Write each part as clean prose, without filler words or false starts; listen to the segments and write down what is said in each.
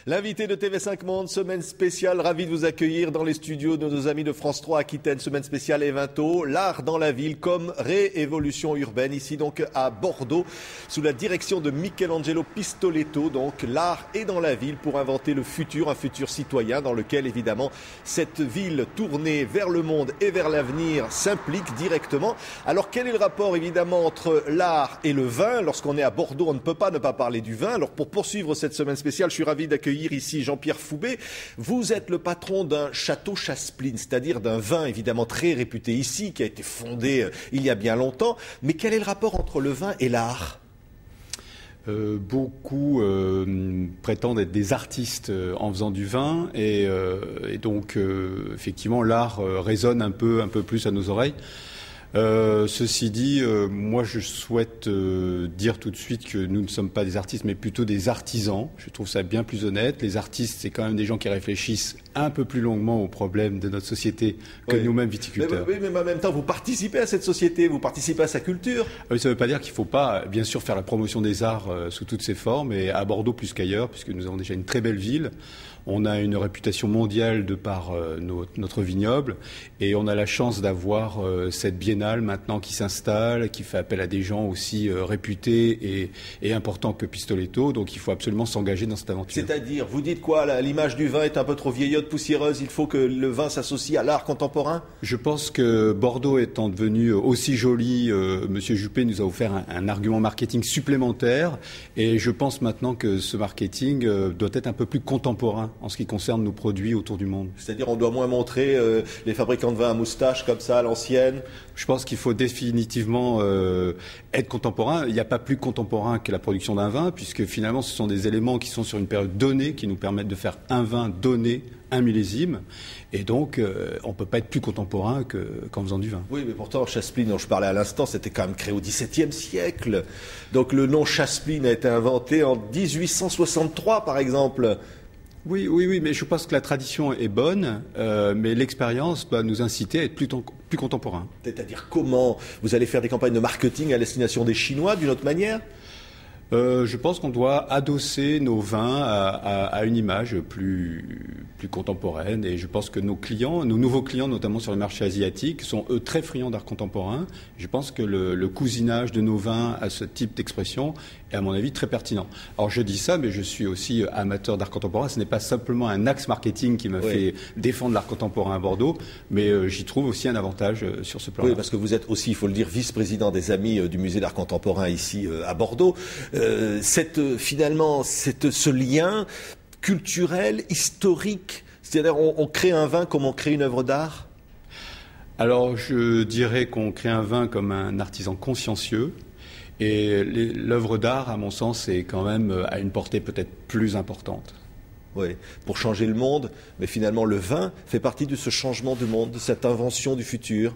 L'invité de TV5 Monde, semaine spéciale, ravi de vous accueillir dans les studios de nos amis de France 3 Aquitaine, semaine spéciale Evinto, l'art dans la ville comme réévolution urbaine, ici donc à Bordeaux, sous la direction de Michelangelo Pistoletto, donc l'art est dans la ville pour inventer le futur, un futur citoyen dans lequel évidemment cette ville tournée vers le monde et vers l'avenir s'implique directement. Alors quel est le rapport évidemment entre l'art et le vin? Lorsqu'on est à Bordeaux, on ne peut pas ne pas parler du vin. Alors pour poursuivre cette semaine spéciale, je suis ravi d'accueillir ici Jean-Pierre Foubet. Vous êtes le patron d'un château Chaspline, c'est-à-dire d'un vin évidemment très réputé ici, qui a été fondé il y a bien longtemps. Mais quel est le rapport entre le vin et l'art ? Beaucoup prétendent être des artistes en faisant du vin et donc effectivement l'art résonne un peu plus à nos oreilles. Ceci dit, moi je souhaite dire tout de suite que nous ne sommes pas des artistes mais plutôt des artisans. Je trouve ça bien plus honnête. Les artistes, c'est quand même des gens qui réfléchissent un peu plus longuement aux problèmes de notre société que nous-mêmes viticulteurs. Mais en même temps, vous participez à cette société, vous participez à sa culture. Ça ne veut pas dire qu'il ne faut pas, bien sûr, faire la promotion des arts sous toutes ses formes, et à Bordeaux plus qu'ailleurs, puisque nous avons déjà une très belle ville. On a une réputation mondiale de par notre vignoble, et on a la chance d'avoir cette biennale maintenant qui s'installe, qui fait appel à des gens aussi réputés et importants que Pistoletto, donc il faut absolument s'engager dans cette aventure. C'est-à-dire, vous dites quoi, l'image du vin est un peu trop vieillotte, poussiéreuse, il faut que le vin s'associe à l'art contemporain? Je pense que Bordeaux étant devenu aussi joli, Monsieur Juppé nous a offert un argument marketing supplémentaire, et je pense maintenant que ce marketing doit être un peu plus contemporain en ce qui concerne nos produits autour du monde. C'est-à-dire on doit moins montrer les fabricants de vin à moustache comme ça à l'ancienne? Je pense qu'il faut définitivement être contemporain. Il n'y a pas plus contemporain que la production d'un vin, puisque finalement ce sont des éléments qui sont sur une période donnée, qui nous permettent de faire un vin donné, un millésime, et donc on ne peut pas être plus contemporain qu'en faisant du vin. Oui, mais pourtant Chaspline, dont je parlais à l'instant, c'était quand même créé au XVIIe siècle. Donc le nom Chaspline a été inventé en 1863 par exemple. Oui, mais je pense que la tradition est bonne, mais l'expérience doit nous inciter à être plus contemporain. C'est-à-dire comment? Vous allez faire des campagnes de marketing à destination des Chinois d'une autre manière? Je pense qu'on doit adosser nos vins à une image plus contemporaine, et je pense que nos nouveaux clients, notamment sur le marché asiatique, sont eux très friands d'art contemporain. Je pense que le cousinage de nos vins à ce type d'expression est à mon avis très pertinent. Alors je dis ça, mais je suis aussi amateur d'art contemporain. Ce n'est pas simplement un axe marketing qui m'a fait défendre l'art contemporain à Bordeaux, mais j'y trouve aussi un avantage sur ce plan-là. Oui, parce que vous êtes aussi, il faut le dire, vice-président des Amis du musée d'art contemporain ici à Bordeaux. Ce lien culturel, historique, c'est-à-dire on crée un vin comme on crée une œuvre d'art? Alors je dirais qu'on crée un vin comme un artisan consciencieux, et l'œuvre d'art, à mon sens, est quand même à une portée peut-être plus importante. Oui, pour changer le monde, mais finalement le vin fait partie de ce changement de monde, de cette invention du futur.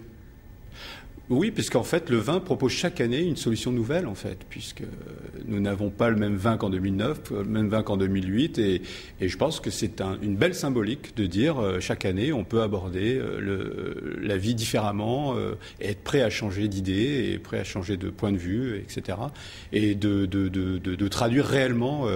Oui, puisqu'en fait, le vin propose chaque année une solution nouvelle, en fait, puisque nous n'avons pas le même vin qu'en 2009, le même vin qu'en 2008, et je pense que c'est une belle symbolique de dire chaque année, on peut aborder la vie différemment, et être prêt à changer d'idée, et prêt à changer de point de vue, etc., et de traduire réellement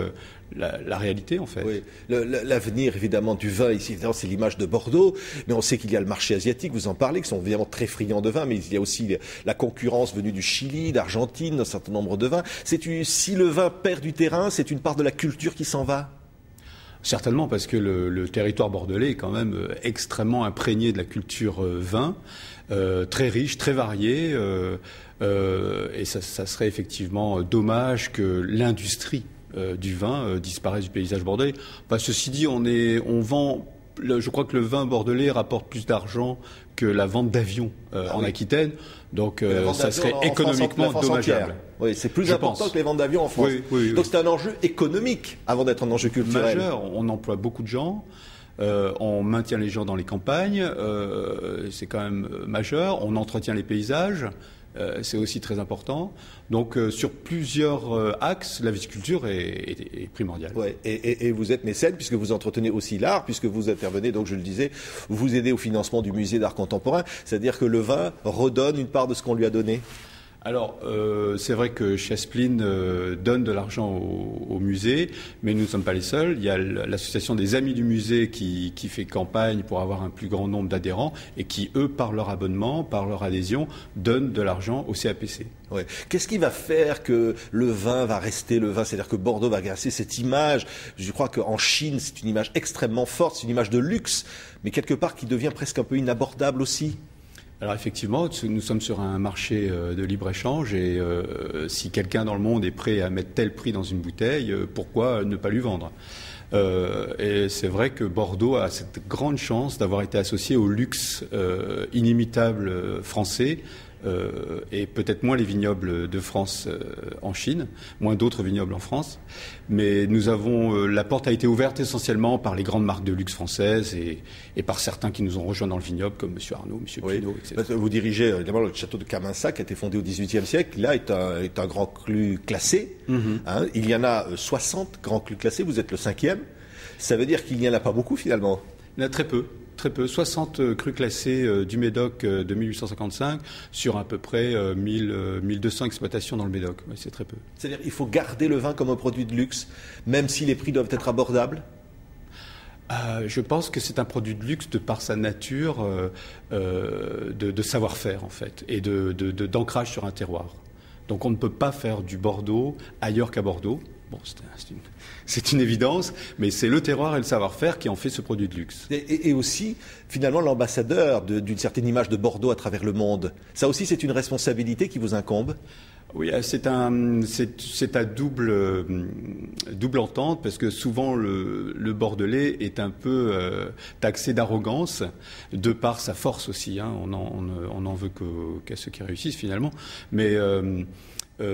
la réalité, en fait. Oui. L'avenir, évidemment, du vin, ici, c'est l'image de Bordeaux, mais on sait qu'il y a le marché asiatique, vous en parlez, qui sont évidemment très friands de vin, mais il y a aussi la concurrence venue du Chili, d'Argentine, d'un certain nombre de vins. Si le vin perd du terrain, c'est une part de la culture qui s'en va? Certainement, parce que le territoire bordelais est quand même extrêmement imprégné de la culture vin, très riche, très variée, et ça serait effectivement dommage que l'industrie du vin disparaisse du paysage bordelais. Ceci dit, on vend. Je crois que le vin bordelais rapporte plus d'argent que la vente d'avions en Aquitaine, donc ça serait économiquement dommageable. Oui, c'est plus important que les ventes d'avions en France. Oui. Donc c'est un enjeu économique avant d'être un enjeu culturel. Majeur. On emploie beaucoup de gens. On maintient les gens dans les campagnes, c'est quand même majeur. On entretient les paysages. C'est aussi très important. Donc sur plusieurs axes, la viticulture est primordiale. Ouais, et vous êtes mécène puisque vous entretenez aussi l'art, puisque vous intervenez, donc je le disais, vous aidez au financement du musée d'art contemporain, c'est-à-dire que le vin redonne une part de ce qu'on lui a donné. Alors, c'est vrai que Chasseplin donne de l'argent au musée, mais nous ne sommes pas les seuls. Il y a l'association des Amis du musée qui fait campagne pour avoir un plus grand nombre d'adhérents et qui, eux, par leur abonnement, par leur adhésion, donnent de l'argent au CAPC. Ouais. Qu'est-ce qui va faire que le vin va rester le vin? C'est-à-dire que Bordeaux va garder cette image. Je crois qu'en Chine, c'est une image extrêmement forte, c'est une image de luxe, mais quelque part qui devient presque un peu inabordable aussi. Alors effectivement, nous sommes sur un marché de libre-échange et si quelqu'un dans le monde est prêt à mettre tel prix dans une bouteille, pourquoi ne pas lui vendre? Et c'est vrai que Bordeaux a cette grande chance d'avoir été associé au luxe inimitable français. Et peut-être moins les vignobles de France en Chine, moins d'autres vignobles en France. Mais nous avons, la porte a été ouverte essentiellement par les grandes marques de luxe françaises et par certains qui nous ont rejoints dans le vignoble, comme M. Arnaud, M. Pinault, etc. Vous dirigez évidemment le château de Caminsac, qui a été fondé au XVIIIe siècle. Là est un grand cru classé. Hein, il y en a 60 grands crus classés, vous êtes le 5e. Ça veut dire qu'il n'y en a pas beaucoup finalement? Il y en a très peu. Très peu, 60 crus classés du Médoc de 1855 sur à peu près 1200 exploitations dans le Médoc. Ouais, c'est très peu. C'est-à-dire qu'il faut garder le vin comme un produit de luxe, même si les prix doivent être abordables? Je pense que c'est un produit de luxe de par sa nature de savoir-faire en fait et d'ancrage sur un terroir. Donc on ne peut pas faire du Bordeaux ailleurs qu'à Bordeaux. Bon, c'est une évidence, mais c'est le terroir et le savoir-faire qui en fait ce produit de luxe. Et aussi, finalement, l'ambassadeur d'une certaine image de Bordeaux à travers le monde. Ça aussi, c'est une responsabilité qui vous incombe? Oui, c'est à double entente, parce que souvent le Bordelais est un peu taxé d'arrogance, de par sa force aussi. Hein. On en veut qu'à ceux qui réussissent finalement. Mais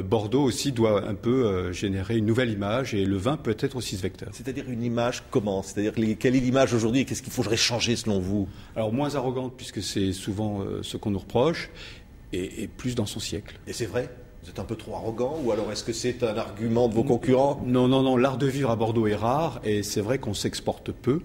Bordeaux aussi doit un peu générer une nouvelle image et le vin peut être aussi ce vecteur. C'est-à-dire une image comment? C'est-à-dire quelle est l'image aujourd'hui et qu'est-ce qu'il faudrait changer selon vous? Alors moins arrogante puisque c'est souvent ce qu'on nous reproche et plus dans son siècle. Et c'est vrai? Vous êtes un peu trop arrogant ou alors est-ce que c'est un argument de vos concurrents? Non, l'art de vivre à Bordeaux est rare et c'est vrai qu'on s'exporte peu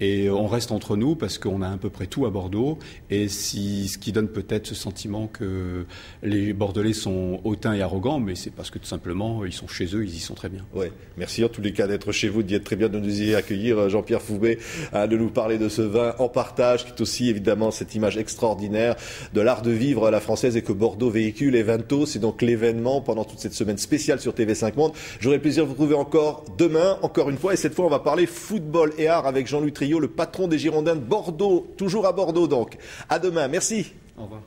et on reste entre nous parce qu'on a à peu près tout à Bordeaux et ce qui donne peut-être ce sentiment que les Bordelais sont hautains et arrogants, mais c'est parce que tout simplement ils sont chez eux, ils y sont très bien. Ouais, merci en tous les cas d'être chez vous, d'y être très bien, de nous y accueillir, Jean-Pierre Foubet, de nous parler de ce vin en partage qui est aussi évidemment cette image extraordinaire de l'art de vivre à la française et que Bordeaux véhicule. Evento, c'est donc l'événement pendant toute cette semaine spéciale sur TV5 Monde. J'aurai le plaisir de vous retrouver encore demain, encore une fois, et cette fois on va parler football et art avec Jean-Louis Trio, le patron des Girondins de Bordeaux, toujours à Bordeaux donc. À demain, merci. Au revoir.